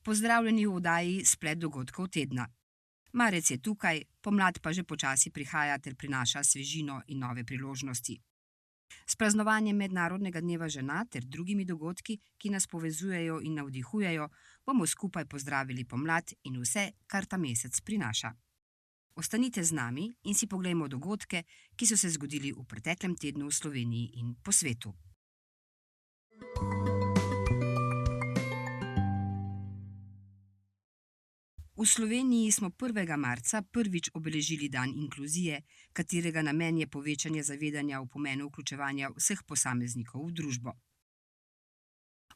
Pozdravljeni v oddaji Splet dogodkov tedna. Marec je tukaj, pomlad pa že počasi prihaja ter prinaša svežino in nove priložnosti. S praznovanjem Mednarodnega dneva žena ter drugimi dogodki, ki nas povezujejo in navdihujejo, bomo skupaj pozdravili pomlad in vse, kar ta mesec prinaša. Ostanite z nami in si poglejmo dogodke, ki so se zgodili v preteklem tednu v Sloveniji in po svetu. V Sloveniji smo 1. marca prvič obeležili dan inkluzije, katerega namen je povečanje zavedanja o pomenu vključevanja vseh posameznikov v družbo.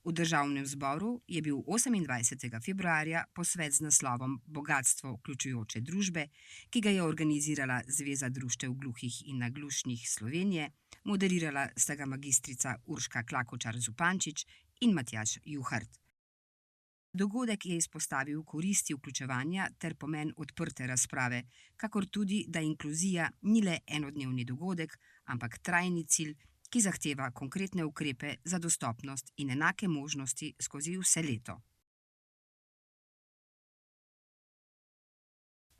V Državnem zboru je bil 28. februarja posvet z naslovom Bogatstvo vključujoče družbe, ki ga je organizirala Zveza društev gluhih in naglušnih Slovenije, moderirala sta ga magistrica Urška Klakočar Zupančič in Matjaž Juhart. Dogodek je izpostavil koristi vključevanja ter pomen odprte razprave, kakor tudi, da inkluzija ni le enodnevni dogodek, ampak trajni cilj, ki zahteva konkretne ukrepe za dostopnost in enake možnosti skozi vse leto.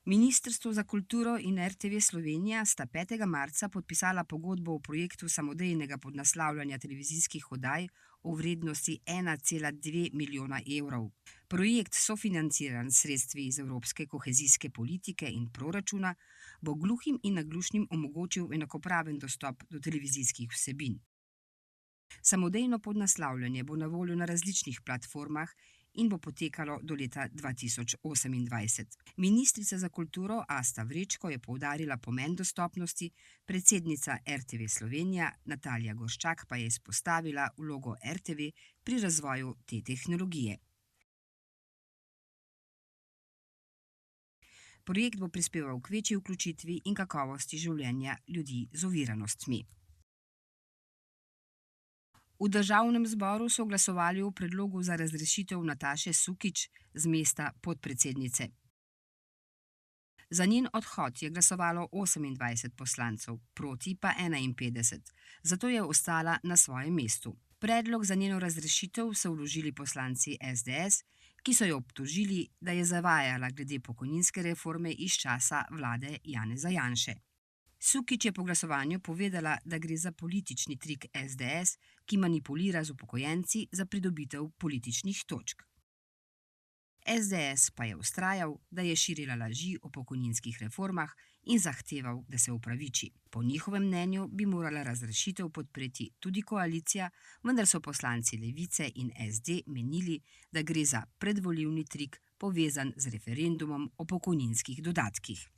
Ministrstvo za kulturo in RTV Slovenija sta 5. marca podpisala pogodbo o projektu samodejnega podnaslavljanja televizijskih oddaj v vrednosti 1,2 milijona evrov. Projekt, sofinanciran s sredstvi iz Evropske kohezijske politike in proračuna, bo gluhim in naglušnim omogočil enakopraven dostop do televizijskih vsebin. Samodejno podnaslavljanje bo na voljo na različnih platformah in bo potekalo do leta 2028. Ministrica za kulturo Asta Vrečko je poudarila pomen dostopnosti, predsednica RTV Slovenija Natalija Gorščak pa je izpostavila vlogo RTV pri razvoju te tehnologije. Projekt bo prispeval k večji vključitvi in kakovosti življenja ljudi z oviranostmi. V Državnem zboru so glasovali o predlogu za razrešitev Nataše Sukič z mesta podpredsednice. Za njen odhod je glasovalo 28 poslancev, proti pa 51, zato je ostala na svojem mestu. Predlog za njeno razrešitev so vložili poslanci SDS, ki so jo obtožili, da je zavajala glede pokojninske reforme iz časa vlade Janeza Janše. Sukič je po glasovanju povedala, da gre za politični trik SDS, ki manipulira z upokojenci za pridobitev političnih točk. SDS pa je vztrajal, da je širila laži o pokojninskih reformah in zahteval, da se opraviči. Po njihovem mnenju bi morala razrešitev podpreti tudi koalicija, vendar so poslanci Levice in SD menili, da gre za predvolilni trik povezan z referendumom o pokojninskih dodatkih.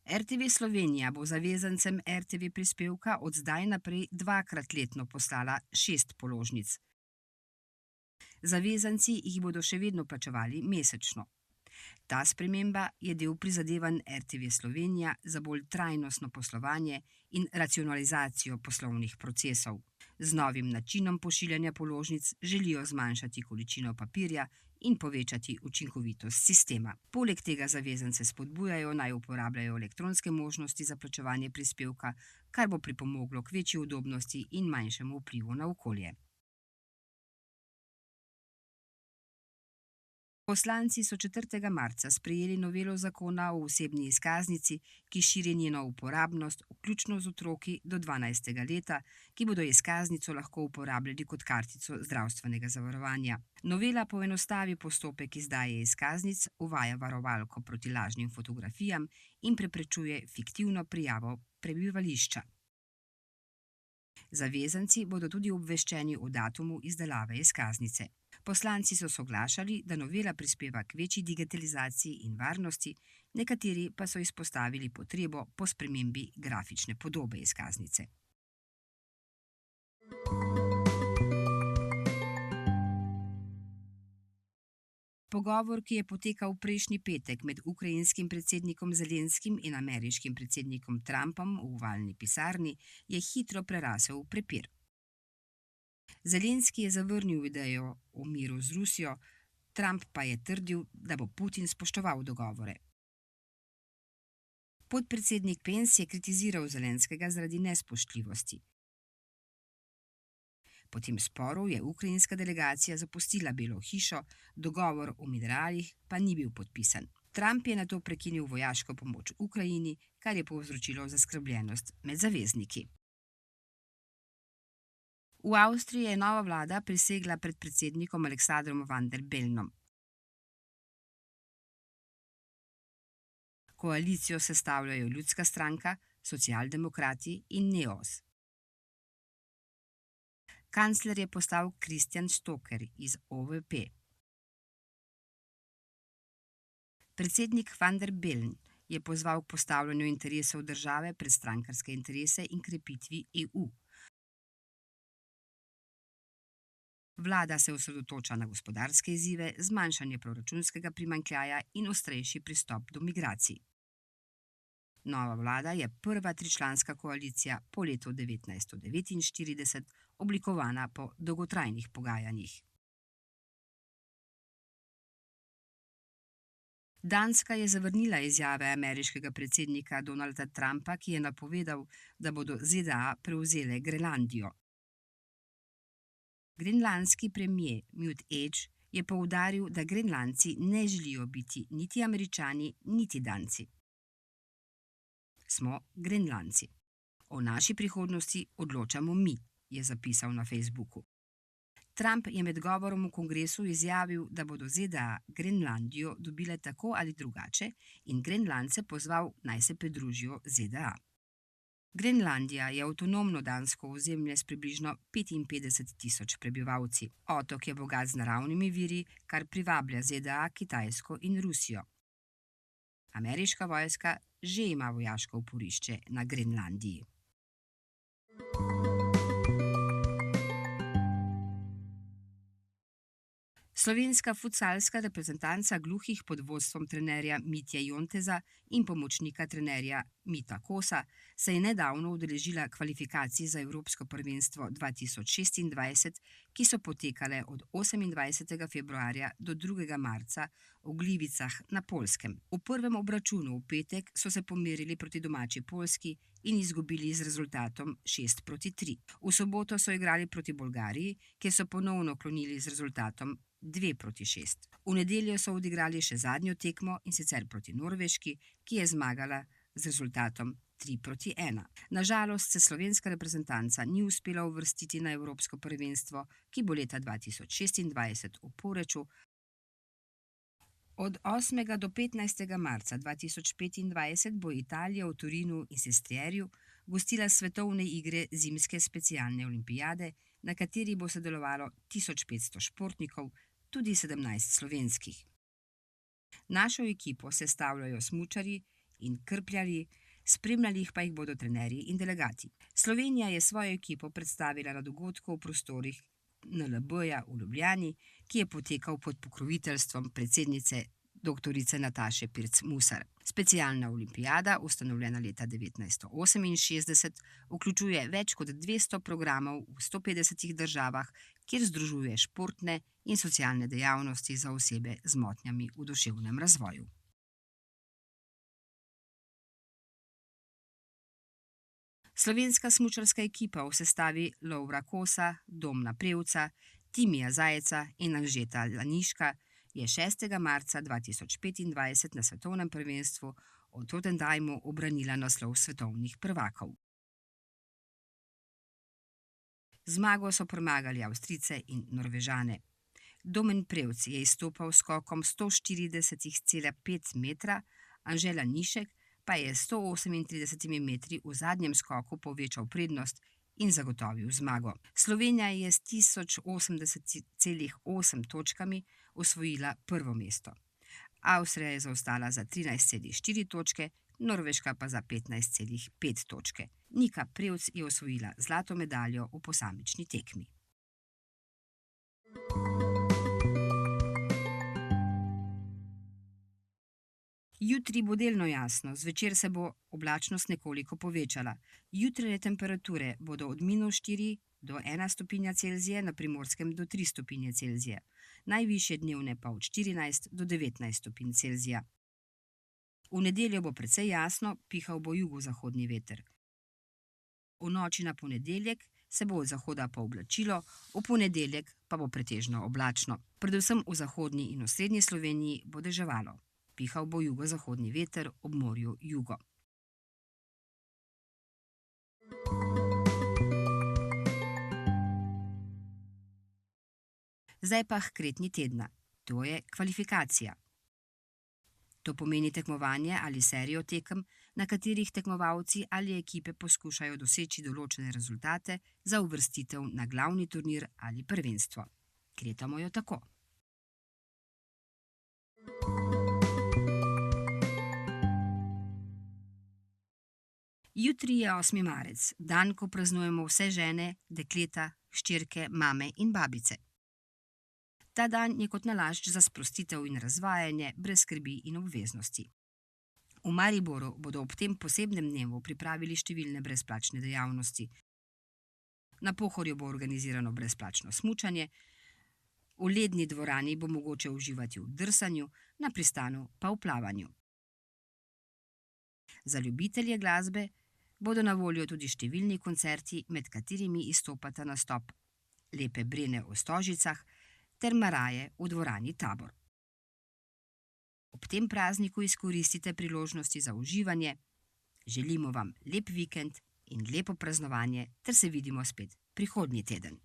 RTV Slovenija bo zavezancem RTV prispevka od zdaj naprej 2-krat letno poslala 6 položnic. Zavezanci jih bodo še vedno plačevali mesečno. Ta sprememba je del prizadevanj RTV Slovenija za bolj trajnostno poslovanje in racionalizacijo poslovnih procesov. Z novim načinom pošiljanja položnic želijo zmanjšati količino papirja in povečati učinkovitost sistema. Poleg tega zavezance spodbujajo, naj uporabljajo elektronske možnosti za plačevanje prispevka, kar bo pripomoglo k večji udobnosti in manjšemu vplivu na okolje. Poslanci so 4. marca sprejeli novelo zakona o osebni izkaznici, ki širi njeno uporabnost, vključno z otroki do 12. leta, ki bodo izkaznico lahko uporabljali kot kartico zdravstvenega zavarovanja. Novela poenostavi postopek izdaje izkaznic, uvaja varovalko proti lažnim fotografijam in preprečuje fiktivno prijavo prebivališča. Zavezanci bodo tudi obveščeni o datumu izdelave izkaznice. Poslanci so soglašali, da novela prispeva k večji digitalizaciji in varnosti, nekateri pa so izpostavili potrebo po spremembi grafične podobe izkaznice. Pogovor, ki je potekal prejšnji petek med ukrajinskim predsednikom Zelenskim in ameriškim predsednikom Trumpom v ovalni pisarni, je hitro prerasel v prepir. Zelenski je zavrnil idejo o miru z Rusijo, Trump pa je trdil, da bo Putin spoštoval dogovore. Podpredsednik Pence je kritiziral Zelenskega zaradi nespoštljivosti. Po tem sporu je ukrajinska delegacija zapustila Belo hišo, dogovor o mineralih pa ni bil podpisan. Trump je nato prekinil vojaško pomoč Ukrajini, kar je povzročilo zaskrbljenost med zavezniki. V Avstriji je nova vlada prisegla pred predsednikom Aleksandrom Van der Bellnom. Koalicijo sestavljajo Ljudska stranka, Socialdemokrati in Neos. Kancler je postal Christian Stoker iz OVP. Predsednik Van der Bellen je pozval k postavljanju interesov države pred strankarske interese in krepitvi EU. Vlada se osredotoča na gospodarske izzive, zmanjšanje proračunskega primanjkljaja in ostrejši pristop do migracij. Nova vlada je prva tričlanska koalicija po letu 1949, oblikovana po dolgotrajnih pogajanjih. Danska je zavrnila izjave ameriškega predsednika Donalda Trumpa, ki je napovedal, da bodo ZDA prevzele Grenlandijo. Grenlandski premier Mute Edge je poudaril, da Grenlandci ne želijo biti niti Američani, niti Danci. Smo Grenlandci. O naši prihodnosti odločamo mi, je zapisal na Facebooku. Trump je med govorom v kongresu izjavil, da bodo ZDA Grenlandijo dobile tako ali drugače in Grenlandce pozval, naj se pridružijo ZDA. Grenlandija je avtonomno dansko ozemlje s približno 55.000 prebivalci. Otok je bogat z naravnimi viri, kar privablja ZDA, Kitajsko in Rusijo. Ameriška vojska že ima vojaško oporišče na Grenlandiji. Slovenska futsalska reprezentanca gluhih pod vodstvom trenerja Mitje Jonteza in pomočnika trenerja Mita Kosa se je nedavno udeležila kvalifikacij za Evropsko prvenstvo 2026, ki so potekale od 28. februarja do 2. marca v Glivicah na Poljskem. V prvem obračunu v petek so se pomerili proti domači Poljski in izgubili z rezultatom 6-3. V soboto so igrali proti Bolgariji, kjer so ponovno klonili z rezultatom 2-6. V nedeljo so odigrali še zadnjo tekmo, in sicer proti Norveški, ki je zmagala z rezultatom 3-1. Na žalost se slovenska reprezentanca ni uspela uvrstiti na Evropsko prvenstvo, ki bo leta 2026 v Poreču. Od 8. do 15. marca 2025 bo Italija v Torinu in Sestrierju gostila svetovne igre zimske specialne olimpijade, na kateri bo sodelovalo 1500 športnikov, tudi 17 slovenskih. Našo ekipo sestavljajo smučarji in krpljarji, spremljali pa jih bodo trenerji in delegati. Slovenija je svojo ekipo predstavila na dogodku v prostorih NLB-ja v Ljubljani, ki je potekal pod pokroviteljstvom predsednice dr. Nataše Pirc Musar. Specialna olimpijada, ustanovljena leta 1968, vključuje več kot 200 programov v 150 državah, kjer združuje športne in socialne dejavnosti za osebe z motnjami v duševnem razvoju. Slovenska smučarska ekipa v sestavi Lovra Kosa, Domna Prevca, Timija Zajeca in Anžeta Laniška je 6. marca 2025 na svetovnem prvenstvu v Rotterdamu ubranila naslov svetovnih prvakov. Zmago so premagali Avstrijce in Norvežane. Domen Prevc je izstopal s skokom 140,5 metra, Anže Lanišek pa je 138 metri v zadnjem skoku povečal prednost in zagotovil zmago. Slovenija je s 1080,8 točkami osvojila prvo mesto. Avstrija je zaostala za 13,4 točke, Norveška pa za 15,5 točke. Nika Prevc je osvojila zlato medaljo v posamični tekmi. Jutri bo delno jasno, zvečer se bo oblačnost nekoliko povečala. Jutranje temperature bodo od -4 do 1 stopinja Celzija, na Primorskem do 3 stopinje Celzija. Najvišje dnevne pa od 14 do 19 stopinj Celzija. V nedeljo bo precej jasno, pihal bo jugozahodni veter. V noči na ponedeljek se bo od zahoda pooblačilo, v ponedeljek pa bo pretežno oblačno. Predvsem v zahodni in osrednji Sloveniji bo deževalo. Pihal bo jugozahodni veter, ob morju jugo. Zdaj pa h kretnji tedna. To je kvalifikacija. To pomeni tekmovanje ali serijo tekem, na katerih tekmovalci ali ekipe poskušajo doseči določene rezultate za uvrstitev na glavni turnir ali prvenstvo. Kretamo jo tako. Jutri je 8. marec, dan, ko praznujemo vse žene, dekleta, hčerke, mame in babice. Ta dan je kot nalašč za sprostitev in razvajanje, brez skrbi in obveznosti. V Mariboru bodo ob tem posebnem dnevu pripravili številne brezplačne dejavnosti. Na Pohorju bo organizirano brezplačno smučanje, v ledni dvorani bo mogoče uživati v drsanju, na Pristanu pa v plavanju. Za ljubitelje glasbe bodo na voljo tudi številni koncerti, med katerimi izstopata nastop Lepe Brene v Stožicah ter Maraje v dvorani Tabor. Ob tem prazniku izkoristite priložnosti za uživanje. Želimo vam lep vikend in lepo praznovanje ter se vidimo spet prihodnji teden.